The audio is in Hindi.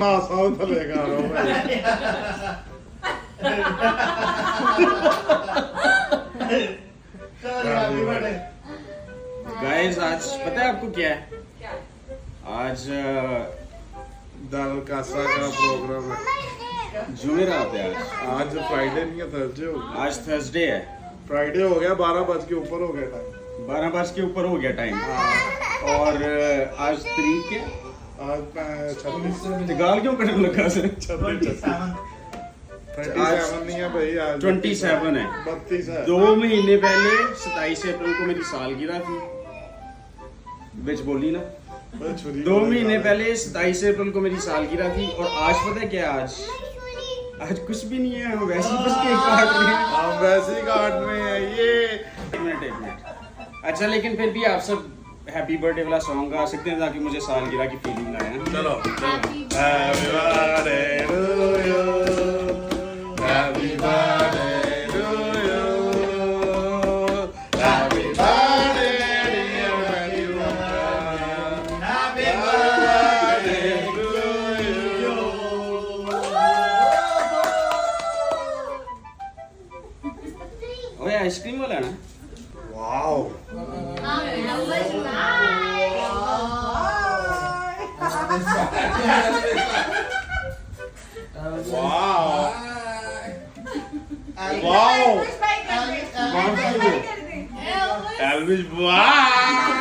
साउथ लेगा गाइस आज पता है आपको क्या है? आज दाल कासा का प्रोग्राम है। जुमेरात है। आज फ्राइडे नहीं है, थर्सडे हो गया। आज थर्सडे है। फ्राइडे हो गया, 12 बज के ऊपर हो गया टाइम। 12 बज के ऊपर हो गया टाइम। और आज तारीख क्या? आज 26 गाल क्यों कटने लगा से? 27 नहीं है भाई, आज 27 है। 32 है। 2 महीने पहले 27 अप्रैल को मेरी सालगिरह थी। बिच बोली ना। 2 महीने पहले 27 अप्रैल को मेरी सालगिरह थी। और आज पता है क्या? आज कुछ भी नहीं है, हम वैसे ही बस केक काट रहे हैं। हम वैसे ही काट रहे हैं ये। एक मिनट। अच्छा, लेकिन फिर भी आप सब हैप्पी बर्थडे वाला सॉन्ग गा सकते हैं ताकि मुझे सालगिरह की फीलिंग आए। चलो happy birthday to you, happy birthday to you, happy birthday dear Manisha, happy birthday to you. ओए आइसक्रीम वाला ना? वाओ वाओ वाओ एल्विस वाह